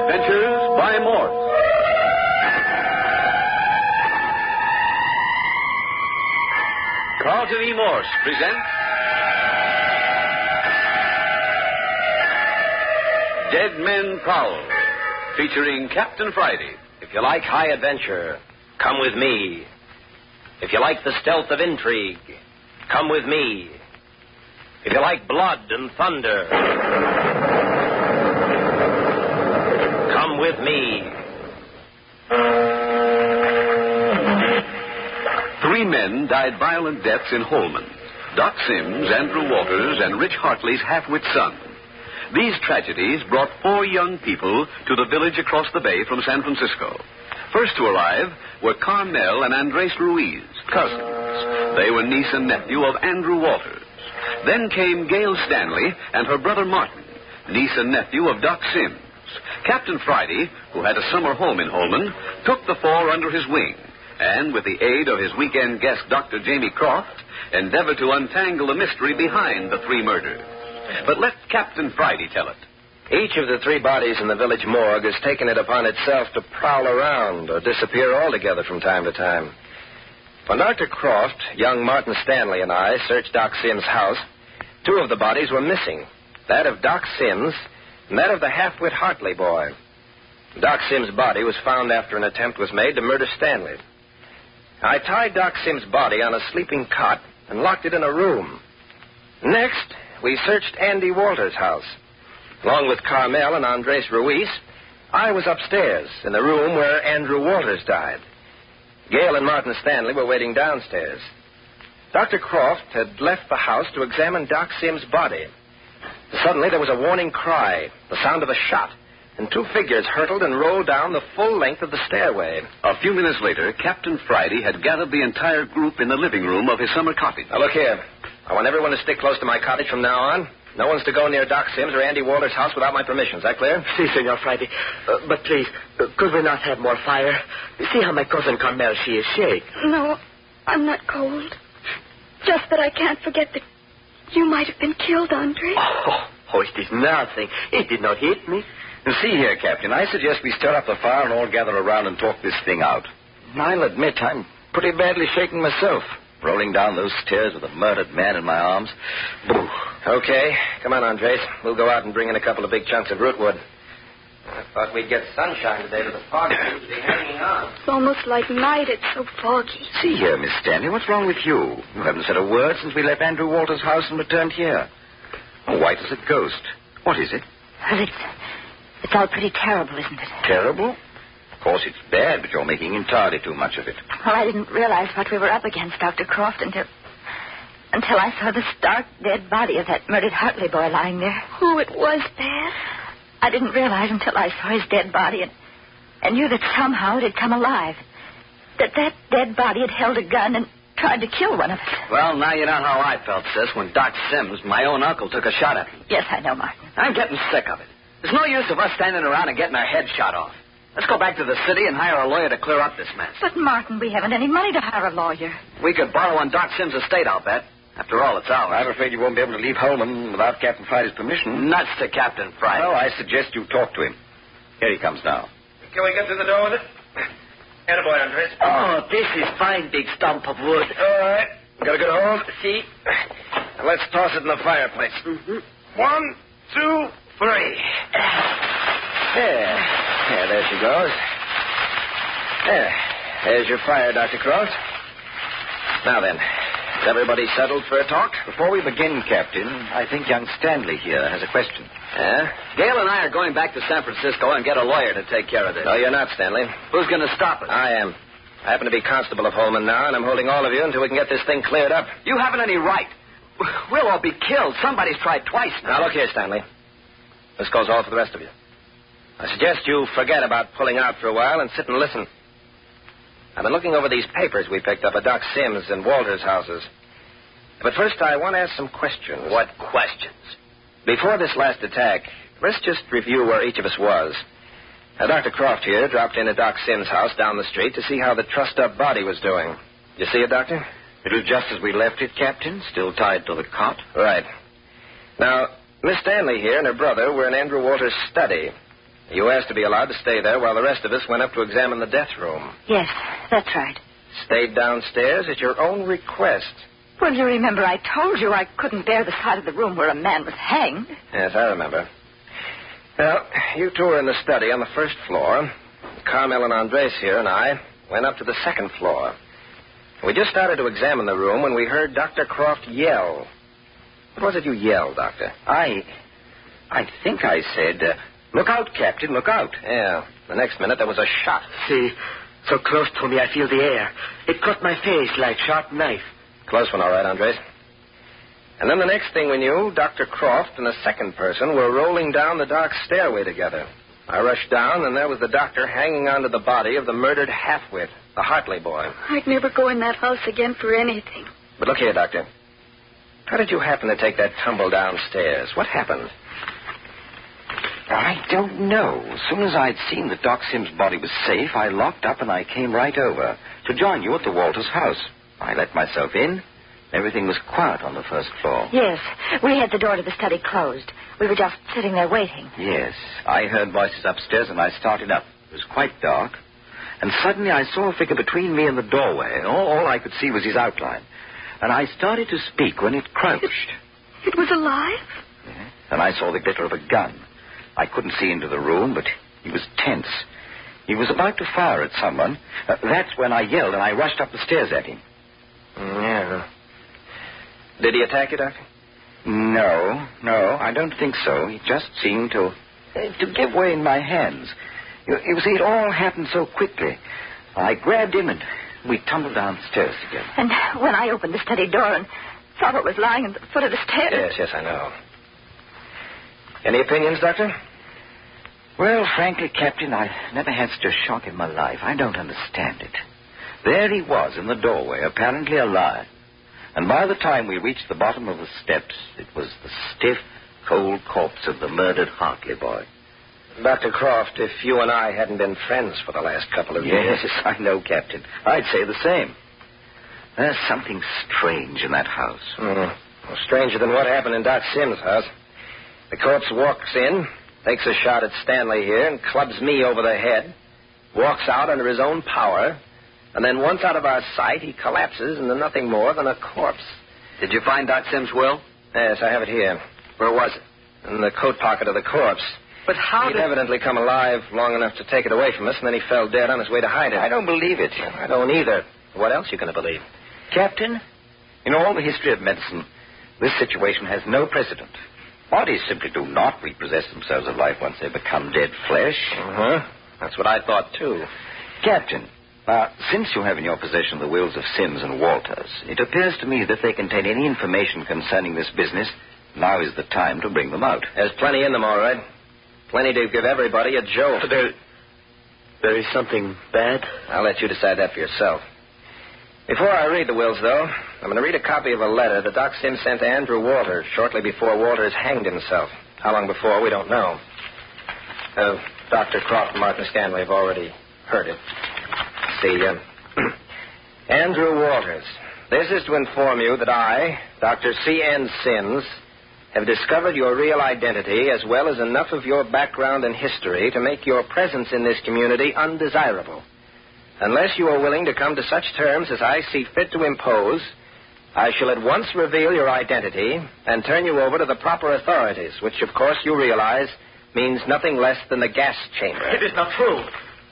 Adventures by Morse. Carlton E. Morse presents Dead Men Prowl, featuring Captain Friday. If you like high adventure, come with me. If you like the stealth of intrigue, come with me. If you like blood and thunder, come with me. 3 men died violent deaths in Holman. Doc Sims, Andrew Walters, and Rich Hartley's half-wit son. These tragedies brought 4 young people to the village across the bay from San Francisco. First to arrive were Carmel and Andres Ruiz, cousins. They were niece and nephew of Andrew Walters. Then came Gail Stanley and her brother Martin, niece and nephew of Doc Sims. Captain Friday, who had a summer home in Holman, took the 4 under his wing, and with the aid of his weekend guest, Dr. Jamie Croft, endeavored to untangle the mystery behind the 3 murders. But let Captain Friday tell it. Each of the 3 bodies in the village morgue has taken it upon itself to prowl around or disappear altogether from time to time. When Dr. Croft, young Martin Stanley, and I searched Doc Sims' house, 2 of the bodies were missing, that of Doc Sims and that of the half-wit Hartley boy. Doc Sims' body was found after an attempt was made to murder Stanley. I tied Doc Sims' body on a sleeping cot and locked it in a room. Next, we searched Andy Walters' house. Along with Carmel and Andres Ruiz, I was upstairs in the room where Andrew Walters died. Gail and Martin Stanley were waiting downstairs. Dr. Croft had left the house to examine Doc Sims' body. Suddenly, there was a warning cry, the sound of a shot, and 2 figures hurtled and rolled down the full length of the stairway. A few minutes later, Captain Friday had gathered the entire group in the living room of his summer cottage. Now, look here. I want everyone to stick close to my cottage from now on. No one's to go near Doc Sims or Andy Walters' house without my permission. Is that clear? Si, Senor Friday. But please, could we not have more fire? See how my cousin Carmel, she is shake. No, I'm not cold. Just that I can't forget that you might have been killed, Andre. Oh, it is nothing. It did not hit me. And see here, Captain, I suggest we stir up the fire and all gather around and talk this thing out. I'll admit I'm pretty badly shaken myself, rolling down those stairs with a murdered man in my arms. Boo. Okay. Come on, Andres. We'll go out and bring in a couple of big chunks of rootwood. I thought we'd get sunshine today, but the fog seems to be hanging on. It's almost like night. It's so foggy. See here, Miss Stanley, what's wrong with you? You haven't said a word since we left Andrew Walters' house and returned here. Oh, white as a ghost. What is it? Well, it's all pretty terrible, isn't it? Terrible? Of course, it's bad, but you're making entirely too much of it. Well, I didn't realize what we were up against, Dr. Croft, until I saw the stark, dead body of that murdered Hartley boy lying there. Oh, it was bad. I didn't realize until I saw his dead body and knew that somehow it had come alive. That dead body had held a gun and tried to kill one of us. Well, now you know how I felt, sis, when Doc Sims, my own uncle, took a shot at me. Yes, I know, Martin. I'm getting sick of it. There's no use of us standing around and getting our heads shot off. Let's go back to the city and hire a lawyer to clear up this mess. But, Martin, we haven't any money to hire a lawyer. We could borrow on Doc Sims' estate, I'll bet. After all, it's ours. I'm afraid you won't be able to leave Holman without Captain Friday's permission. Nuts to Captain Friday. Well, I suggest you talk to him. Here he comes now. Can we get through the door with it? Attaboy, Andres. Oh, this is fine big stump of wood. All right. Got a good hold? See? Now let's toss it in the fireplace. Mm-hmm. 1, 2, 3. There she goes. There's your fire, Dr. Croft. Now then, is everybody settled for a talk? Before we begin, Captain, I think young Stanley here has a question. Yeah? Gail and I are going back to San Francisco and get a lawyer to take care of this. No, you're not, Stanley. Who's going to stop us? I am. I happen to be constable of Holman now, and I'm holding all of you until we can get this thing cleared up. You haven't any right. We'll all be killed. Somebody's tried twice now. Now, look here, Stanley. This goes all for the rest of you. I suggest you forget about pulling out for a while and sit and listen. I've been looking over these papers we picked up at Doc Sims and Walters' houses. But first, I want to ask some questions. What questions? Before this last attack, let's just review where each of us was. Now, Dr. Croft here dropped in at Doc Sims' house down the street to see how the trussed-up body was doing. You see it, Doctor? It was just as we left it, Captain, still tied to the cot. Right. Now, Miss Stanley here and her brother were in Andrew Walters' study. You asked to be allowed to stay there while the rest of us went up to examine the death room. Yes, that's right. Stayed downstairs at your own request. Well, you remember I told you I couldn't bear the sight of the room where a man was hanged. Yes, I remember. Well, you two were in the study on the first floor. Carmel and Andres here and I went up to the second floor. We just started to examine the room when we heard Dr. Croft yell. What was it you yelled, Doctor? I think I said, look out, Captain, look out. Yeah. The next minute there was a shot. See, so close to me I feel the air. It cut my face like sharp knife. Close one, all right, Andres. And then the next thing we knew, Dr. Croft and a second person were rolling down the dark stairway together. I rushed down, and there was the doctor hanging onto the body of the murdered half-wit, the Hartley boy. I'd never go in that house again for anything. But look here, Doctor. How did you happen to take that tumble downstairs? What happened? I don't know. As soon as I'd seen that Doc Sims' body was safe, I locked up and I came right over to join you at the Walters' house. I let myself in. Everything was quiet on the first floor. Yes, we had the door to the study closed. We were just sitting there waiting. Yes, I heard voices upstairs and I started up. It was quite dark. And suddenly I saw a figure between me and the doorway. All I could see was his outline. And I started to speak when it crouched. It was alive? Yeah. And I saw the glitter of a gun. I couldn't see into the room, but he was tense. He was about to fire at someone. That's when I yelled and I rushed up the stairs at him. Yeah. Did he attack you, Doctor? No, I don't think so. He just seemed to give way in my hands. You see, it all happened so quickly. I grabbed him and we tumbled downstairs together. And when I opened the study door and saw what was lying at the foot of the stairs... Yes, I know. Any opinions, Doctor? Well, frankly, Captain, I've never had such a shock in my life. I don't understand it. There he was in the doorway, apparently alive. And by the time we reached the bottom of the steps, it was the stiff, cold corpse of the murdered Hartley boy. Dr. Croft, if you and I hadn't been friends for the last couple of years... Yes, I know, Captain. I'd say the same. There's something strange in that house. Well, stranger than what happened in Doc Sims' house. The corpse walks in, takes a shot at Stanley here, and clubs me over the head, walks out under his own power, and then once out of our sight, he collapses into nothing more than a corpse. Did you find Doc Sims' will? Yes, I have it here. Where was it? In the coat pocket of the corpse. But how He'd evidently come alive long enough to take it away from us, and then he fell dead on his way to hide it. I don't believe it. I don't either. What else are you going to believe? Captain, in all the history of medicine, this situation has no precedent. Bodies simply do not repossess themselves of life once they become dead flesh. That's what I thought, too. Captain, since you have in your possession the wills of Sims and Walters, it appears to me that if they contain any information concerning this business, now is the time to bring them out. There's plenty in them, all right. Plenty to give everybody a jolt. There is something bad? I'll let you decide that for yourself. Before I read the wills, though, I'm going to read a copy of a letter that Doc Sims sent to Andrew Walters shortly before Walters hanged himself. How long before, we don't know. Dr. Croft and Martin Stanley have already heard it. See, Andrew Walters, this is to inform you that I, Dr. C.N. Sims, have discovered your real identity as well as enough of your background and history to make your presence in this community undesirable. Unless you are willing to come to such terms as I see fit to impose, I shall at once reveal your identity and turn you over to the proper authorities, which, of course, you realize means nothing less than the gas chamber. It is not true.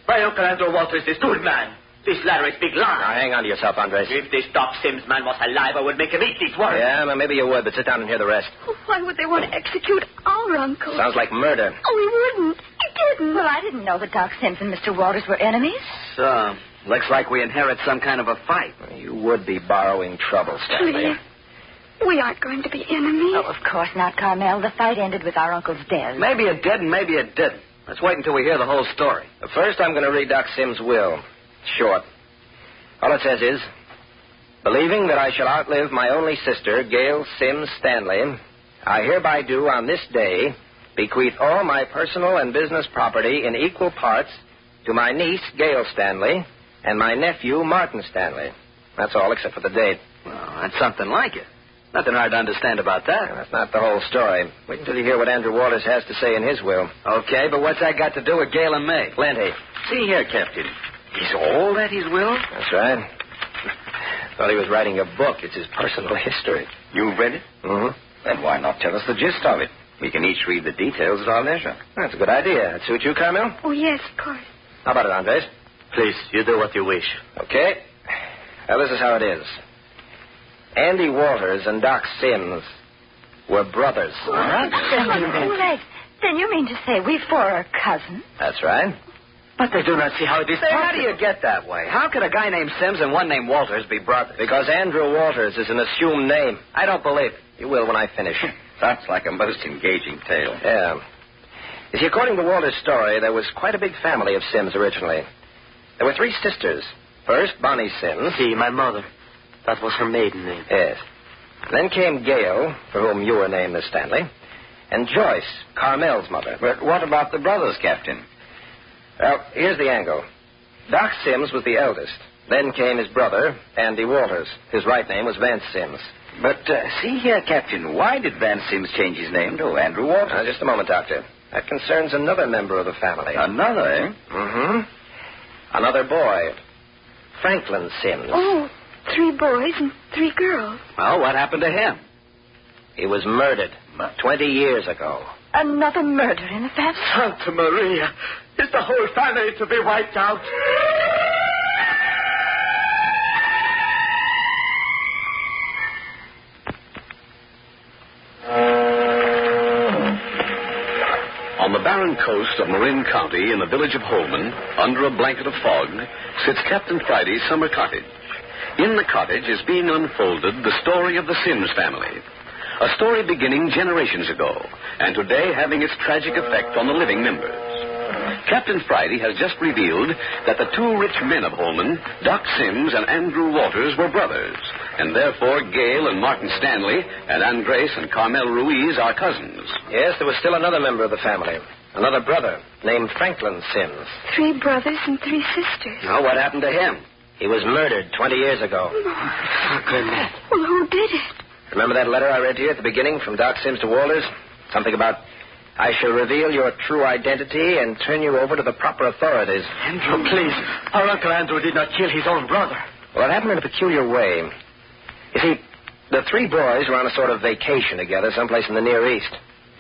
My Uncle Andrew Walters is good man. This letter is big lie. Now, hang on to yourself, Andres. If this Doc Sims man was alive, I would make him eat these words. Yeah, well, maybe you would, but sit down and hear the rest. Why would they want to execute our uncle? Sounds like murder. Oh, he wouldn't. He didn't. Well, I didn't know that Doc Sims and Mr. Walters were enemies. So, looks like we inherit some kind of a fight. You would be borrowing trouble, Stanley. Please. We aren't going to be enemies. Oh, of course not, Carmel. The fight ended with our uncle's death. Maybe it did and maybe it didn't. Let's wait until we hear the whole story. First, I'm going to read Doc Sims' will. Short. All it says is, believing that I shall outlive my only sister, Gail Sims Stanley, I hereby do on this day bequeath all my personal and business property in equal parts to my niece, Gail Stanley, and my nephew, Martin Stanley. That's all except for the date. Well, that's something like it. Nothing hard to understand about that. Well, that's not the whole story. Wait until you hear what Andrew Waters has to say in his will. Okay, but what's that got to do with Gail and May? Plenty. See here, Captain. Is all that his will? That's right. Thought he was writing a book. It's his personal history. You've read it? Mm-hmm. Then why not tell us the gist of it? We can each read the details at our leisure. That's a good idea. That suit you, Carmel? Oh, yes, of course. How about it, Andres? Please, you do what you wish. Okay. Well, this is how it is. Andy Waters and Doc Sims were brothers. What? Then you mean to say we four are cousins? That's right. But they do not see how it is possible. How do you get that way? How could a guy named Sims and one named Walters be brothers? Because Andrew Waters is an assumed name. I don't believe it. You will when I finish. Sounds like a most engaging tale. Yeah. You see, according to Walter's story, there was quite a big family of Sims originally. There were 3 sisters. First, Bonnie Sims. See, my mother. That was her maiden name. Yes. Then came Gail, for whom you were named Miss Stanley, and Joyce, Carmel's mother. But what about the brothers, Captain? Well, here's the angle. Doc Sims was the eldest. Then came his brother, Andy Waters. His right name was Vance Sims. But see here, Captain, why did Van Sims change his name to Andrew Waters? Just a moment, Doctor. That concerns another member of the family. Another, eh? Mm-hmm. Another boy. Franklin Sims. Oh, 3 boys and 3 girls. Well, what happened to him? He was murdered 20 years ago. Another murder in the family? Santa Maria. Is the whole family to be wiped out? On the barren coast of Marin County in the village of Holman, under a blanket of fog, sits Captain Friday's summer cottage. In the cottage is being unfolded the story of the Sims family. A story beginning generations ago, and today having its tragic effect on the living members. Captain Friday has just revealed that the 2 rich men of Holman, Doc Sims and Andrew Waters, were brothers, and therefore Gail and Martin Stanley and Andres and Carmel Ruiz are cousins. Yes, there was still another member of the family. Another brother named Franklin Sims. 3 brothers and 3 sisters. Now, what happened to him? He was murdered 20 years ago. Well, who did it? Remember that letter I read to you at the beginning from Doc Sims to Walters? Something about, I shall reveal your true identity and turn you over to the proper authorities. Andrew, please. Our Uncle Andrew did not kill his own brother. Well, it happened in a peculiar way. You see, the 3 boys were on a sort of vacation together someplace in the Near East.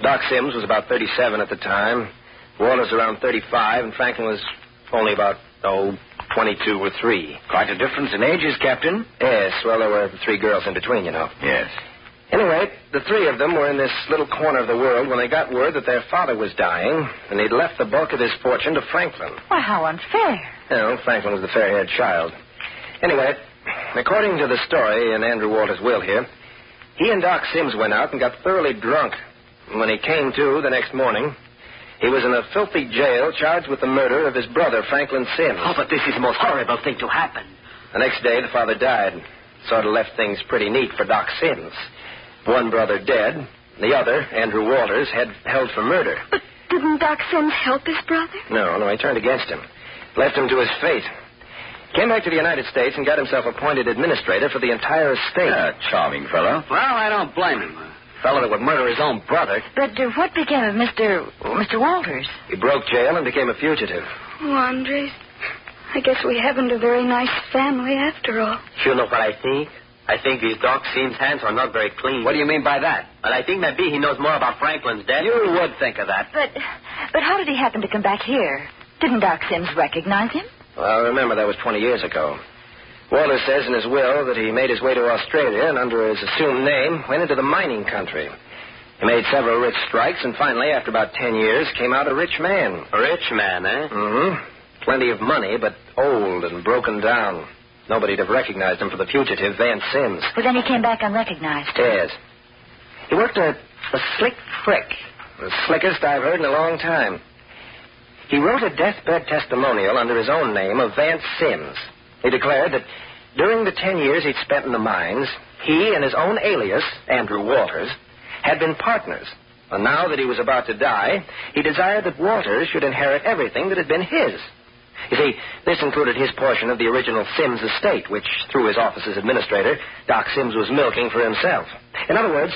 Doc Sims was about 37 at the time, Walters around 35, and Franklin was only about, 22 or 3. Quite a difference in ages, Captain. Yes, well, there were 3 girls in between, you know. Yes. Anyway, the 3 of them were in this little corner of the world when they got word that their father was dying, and he'd left the bulk of his fortune to Franklin. Why, how unfair. No, Franklin was the fair-haired child. Anyway, according to the story in Andrew Walters' will here, he and Doc Sims went out and got thoroughly drunk. And when he came to the next morning, he was in a filthy jail charged with the murder of his brother, Franklin Sims. Oh, but this is the most horrible thing to happen. The next day, the father died. Sort of left things pretty neat for Doc Sims. One brother dead, the other, Andrew Waters, held for murder. But didn't Doc Sims help his brother? No, he turned against him. Left him to his fate. Came back to the United States and got himself appointed administrator for the entire estate. Charming fellow. Well, I don't blame him. A fellow that would murder his own brother. But what became of Mr. Walters? He broke jail and became a fugitive. Oh, Andres, I guess we haven't a very nice family after all. You know what I think? I think these Doc Sims' hands are not very clean. What do you mean by that? Well, I think maybe he knows more about Franklin's death. You would think of that. But how did he happen to come back here? Didn't Doc Sims recognize him? Well, remember, that was 20 years ago. Walters says in his will that he made his way to Australia and under his assumed name went into the mining country. He made several rich strikes and finally, after about 10 years, came out a rich man. A rich man, eh? Mm-hmm. Plenty of money, but old and broken down. Nobody'd have recognized him for the fugitive, Vance Sims. But then he came back unrecognized. Yes. He worked a slick trick. The slickest I've heard in a long time. He wrote a deathbed testimonial under his own name of Vance Sims. He declared that during the 10 years he'd spent in the mines, he and his own alias, Andrew Waters, had been partners. And now that he was about to die, he desired that Waters should inherit everything that had been his. You see, this included his portion of the original Sims estate, which, through his office as administrator, Doc Sims was milking for himself. In other words,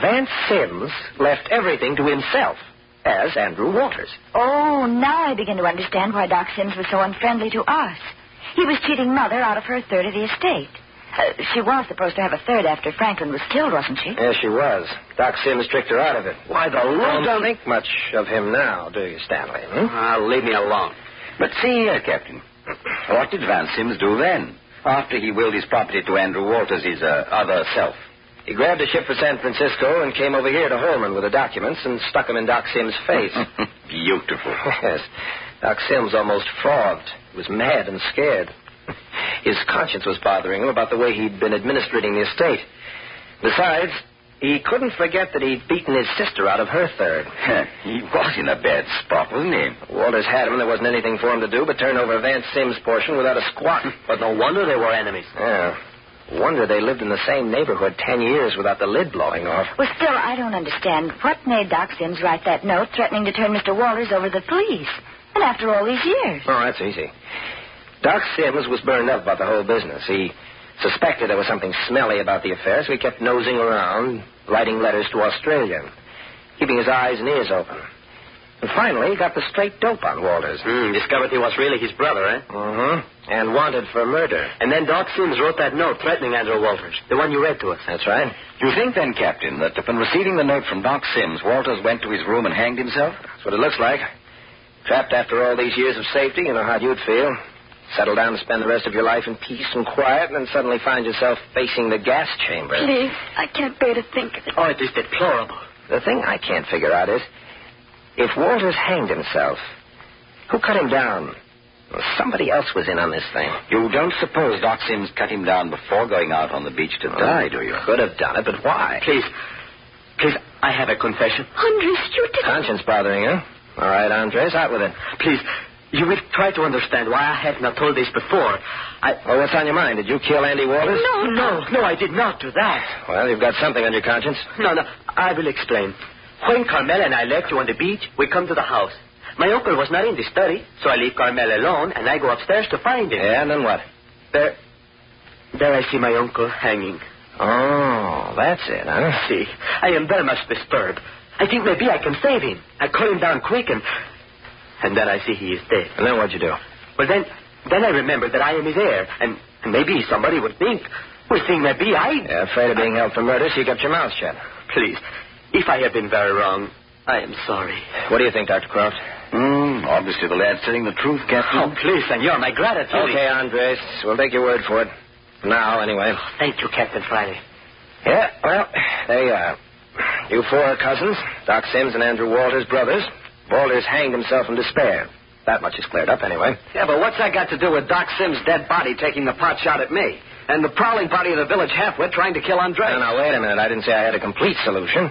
Vance Sims left everything to himself, as Andrew Walters. Oh, now I begin to understand why Doc Sims was so unfriendly to us. He was cheating Mother out of her third of the estate. She was supposed to have a third after Franklin was killed, wasn't she? Yes, she was. Doc Sims tricked her out of it. Why, the Lord don't think much of him now, do you, Stanley? Leave me alone. But see here, Captain. What did Vance Sims do then, after he willed his property to Andrew Walters, his other self? He grabbed a ship for San Francisco and came over here to Holman with the documents and stuck them in Doc Sims' face. Beautiful. Yes. Doc Sims almost frothed. He was mad and scared. His conscience was bothering him about the way he'd been administrating the estate. Besides, he couldn't forget that he'd beaten his sister out of her third. He was in a bad spot, wasn't he? Walters had him. There wasn't anything for him to do but turn over Vance Sims' portion without a squat. But no wonder they were enemies. Yeah. Wonder they lived in the same neighborhood 10 years without the lid blowing off. Well, still, I don't understand. What made Doc Sims write that note threatening to turn Mr. Walters over to the police? And after all these years. Oh, that's easy. Doc Sims was burned up about the whole business. He suspected there was something smelly about the affair, so he kept nosing around, writing letters to Australia, keeping his eyes and ears open. And finally, he got the straight dope on Walters. Discovered he was really his brother, eh? Mm-hmm. And wanted for murder. And then Doc Sims wrote that note threatening Andrew Walters, the one you read to us. That's right. You think then, Captain, that upon receiving the note from Doc Sims, Walters went to his room and hanged himself? That's what it looks like. Trapped after all these years of safety, you know how you'd feel. Settle down and spend the rest of your life in peace and quiet, and then suddenly find yourself facing the gas chamber. Please, I can't bear to think of it. Oh, it is deplorable. The thing I can't figure out is, if Walters hanged himself, who cut him down? Well, somebody else was in on this thing. You don't suppose Doc Sims cut him down before going out on the beach to die, do you? Could have done it, but why? Please, I have a confession. Andres, you did. Conscience bothering you? All right, Andres, out with it. Please, you will try to understand why I have not told this before. Well, what's on your mind? Did you kill Andy Walters? No, I did not do that. Well, you've got something on your conscience. No, I will explain. When Carmela and I left you on the beach, we come to the house. My uncle was not in the study, so I leave Carmela alone, and I go upstairs to find him. Yeah, and then what? There I see my uncle hanging. Oh, that's it, huh? See, I am very much disturbed. I think maybe I can save him. I cut him down quick, and then I see he is dead. And then what'd you do? Well, then I remember that I am his heir, and maybe somebody would think maybe I... Yeah, afraid of being held for murder, so you kept your mouth shut. Please, if I have been very wrong, I am sorry. What do you think, Dr. Croft? Obviously the lad's telling the truth, Captain. Oh, please, senor, my gratitude. Okay, Andres, we'll take your word for it. Now, anyway. Oh, thank you, Captain Friday. Yeah, well, there you are. You four are cousins, Doc Sims and Andrew Walters, brothers. Walters hanged himself in despair. That much is cleared up, anyway. Yeah, but what's that got to do with Doc Sims' dead body taking the pot shot at me? And the prowling party of the village halfwit trying to kill Andre? Now, wait a minute. I didn't say I had a complete solution.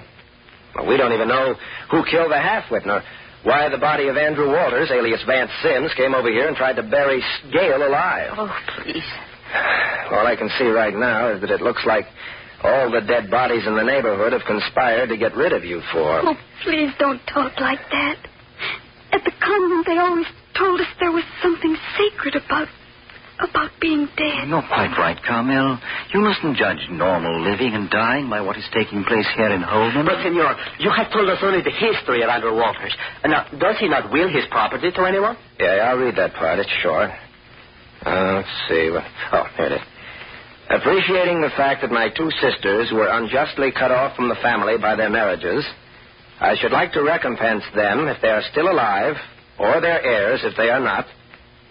Well, we don't even know who killed the halfwit, nor why the body of Andrew Walters, alias Vance Sims, came over here and tried to bury Gale alive. Oh, please. All I can see right now is that it looks like all the dead bodies in the neighborhood have conspired to get rid of you four. Oh, please don't talk like that. At the convent, they always told us there was something sacred about being dead. You're quite right, Carmel. You mustn't judge normal living and dying by what is taking place here in Holman. But, senor, you have told us only the history of Andrew Walters. Now, does he not will his property to anyone? Yeah, I'll read that part. It's short. Let's see. Oh, here it is. Appreciating the fact that my two sisters were unjustly cut off from the family by their marriages, I should like to recompense them if they are still alive, or their heirs if they are not,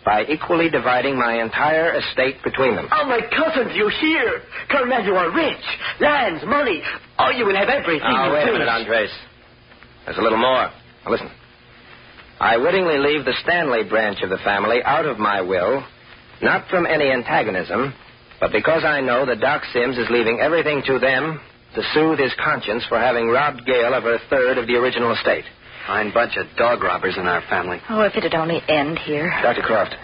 by equally dividing my entire estate between them. Oh, my cousins, you hear? Carmel, you are rich. Lands, money. Oh, you will have everything you wait a wish. minute, Andres. There's a little more. Now, listen. I wittingly leave the Stanley branch of the family out of my will, not from any antagonism, but because I know that Doc Sims is leaving everything to them to soothe his conscience for having robbed Gale of her third of the original estate. Fine bunch of dog robbers in our family. Oh, if it'd only end here. Dr. Croft,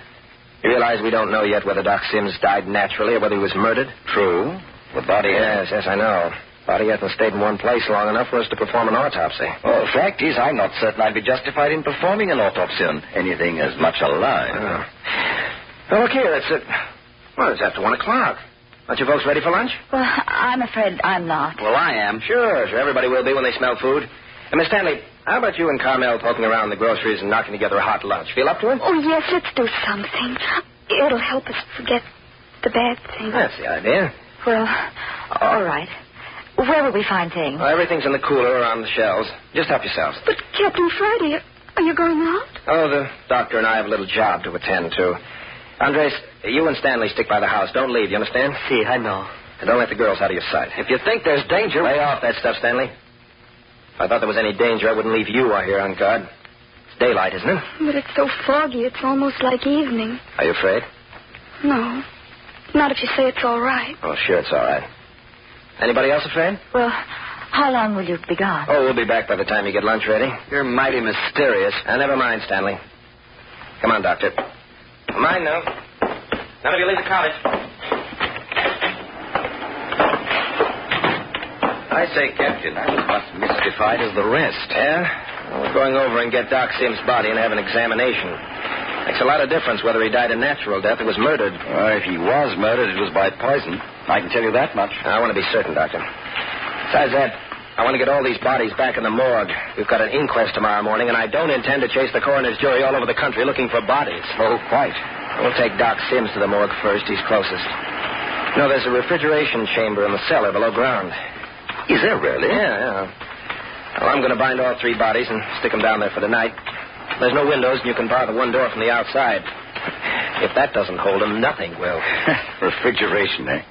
you realize we don't know yet whether Doc Sims died naturally or whether he was murdered? True. The body... Yes, I know. Body hasn't stayed in one place long enough for us to perform an autopsy. Well, the fact is, I'm not certain I'd be justified in performing an autopsy on anything as much alive. Well, look here, it's after 1 o'clock. Aren't you folks ready for lunch? Well, I'm afraid I'm not. Well, I am. Sure. Everybody will be when they smell food. And Miss Stanley, how about you and Carmel poking around the groceries and knocking together a hot lunch? Feel up to it? Oh, yes, let's do something. It'll help us forget the bad things. That's the idea. Well, all right. Where will we find things? Well, everything's in the cooler or on the shelves. Just help yourselves. But, Captain Friday, are you going out? Oh, the doctor and I have a little job to attend to. Andres, you and Stanley stick by the house. Don't leave, you understand? See, I know. And don't let the girls out of your sight. If you think there's danger... Lay off that stuff, Stanley. If I thought there was any danger, I wouldn't leave you out here on guard. It's daylight, isn't it? But it's so foggy, it's almost like evening. Are you afraid? No. Not if you say it's all right. Oh, sure, it's all right. Anybody else afraid? Well, how long will you be gone? Oh, we'll be back by the time you get lunch ready. You're mighty mysterious. Never mind, Stanley. Come on, Doctor. Mind now. None of you leave the cottage. I say, Captain, I'm as much mystified as the rest. Yeah? Well, we're going over and get Doc Sims' body and have an examination. Makes a lot of difference whether he died a natural death or was murdered. If he was murdered, it was by poison. I can tell you that much. I want to be certain, Doctor. Besides that, I want to get all these bodies back in the morgue. We've got an inquest tomorrow morning, and I don't intend to chase the coroner's jury all over the country looking for bodies. Oh, quite. We'll take Doc Sims to the morgue first. He's closest. No, there's a refrigeration chamber in the cellar below ground. Is there really? Yeah. Well, I'm going to bind all 3 bodies and stick them down there for the night. There's no windows, and you can bar the one door from the outside. If that doesn't hold them, nothing will. Refrigeration, eh?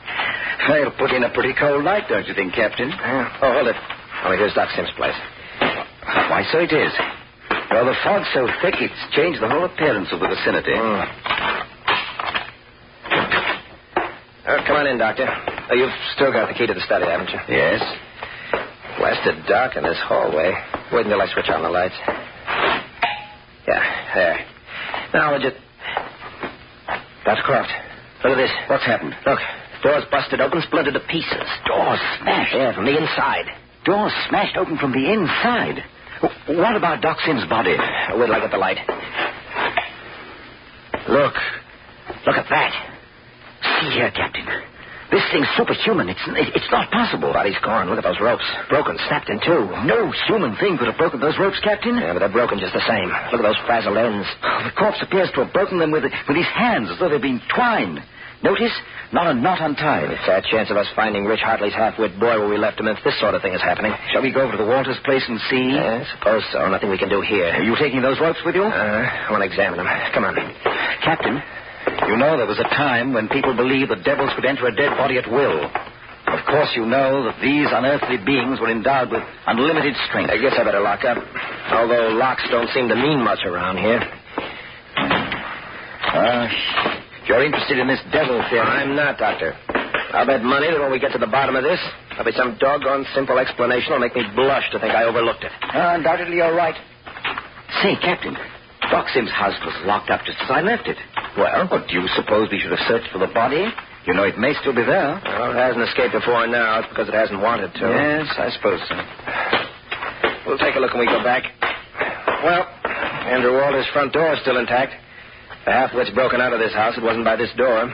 They'll put in a pretty cold night, don't you think, Captain? Oh, hold it. Oh, here's Doc Sims' place. Why, so it is. Well, the fog's so thick, it's changed the whole appearance of the vicinity. Come on in, Doctor. Oh, you've still got the key to the study, haven't you? Yes. Blasted dark in this hallway. Wait until I switch on the lights. Yeah, there. Now, would you... Dr. Croft, look at this. What's happened? Look, door's busted open, splintered to pieces. Door's smashed? Yeah, from the inside. Door's smashed open from the inside. What about Doc Sims' body? Wait till I get the light. Look at that. See here, Captain. This thing's superhuman. It's not possible. Body's gone. Look at those ropes. Broken, snapped in two. No human thing could have broken those ropes, Captain. Yeah, but they're broken just the same. Look at those frazzled ends. The corpse appears to have broken them with his hands as though they'd been twined. Notice? Not a knot untied. It's a chance of us finding Rich Hartley's half-wit boy where we left him if this sort of thing is happening. Shall we go over to the Walters place and see? I suppose so. Nothing we can do here. Are you taking those ropes with you? I want to examine them. Come on. Captain, you know there was a time when people believed that devils could enter a dead body at will. Of course, you know that these unearthly beings were endowed with unlimited strength. I guess I better lock up. Although locks don't seem to mean much around here. If you're interested in this devil theory... I'm not, Doctor. I'll bet money that when we get to the bottom of this, there'll be some doggone simple explanation that'll make me blush to think I overlooked it. Undoubtedly, you're right. Say, Captain, Doc Sims' house was locked up just as I left it. Well? Do you suppose we should have searched for the body? You know, it may still be there. Well, it hasn't escaped before now. It's because it hasn't wanted to. Yes, I suppose so. We'll take a look when we go back. Well, Andrew Walter's front door is still intact. The half-wit's broken out of this house. It wasn't by this door.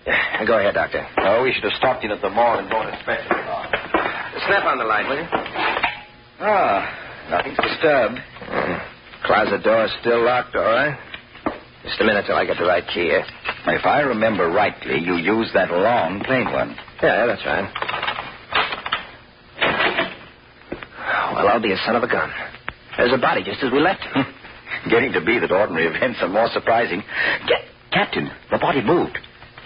Yeah, go ahead, Doctor. Oh, we should have stopped in at the mall and bought a special car. Snap on the light, will you? Nothing's disturbed. Closet door's still locked, all right? Just a minute till I get the right key here. If I remember rightly, you used that long, plain one. Yeah, that's right. Well, I'll be a son of a gun. There's a body just as we left him. Getting to be that ordinary events are more surprising. Captain, the body moved.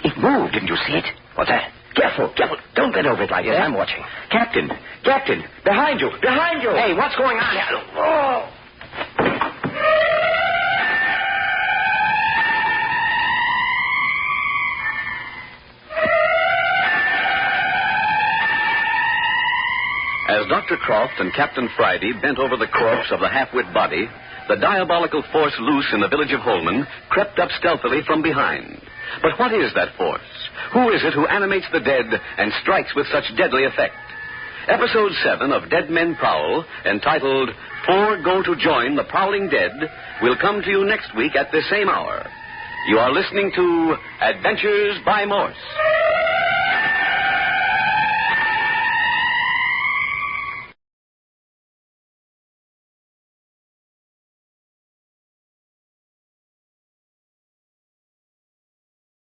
It moved. Didn't you see it? What's that? Careful. Don't bend over it like that. I'm watching. Captain, behind you. Hey, what's going on here? Oh! As Dr. Croft and Captain Friday bent over the corpse of the half-wit body, the diabolical force loose in the village of Holman crept up stealthily from behind. But what is that force? Who is it who animates the dead and strikes with such deadly effect? Episode 7 of Dead Men Prowl, entitled Four Go to Join the Prowling Dead, will come to you next week at this same hour. You are listening to Adventures by Morse.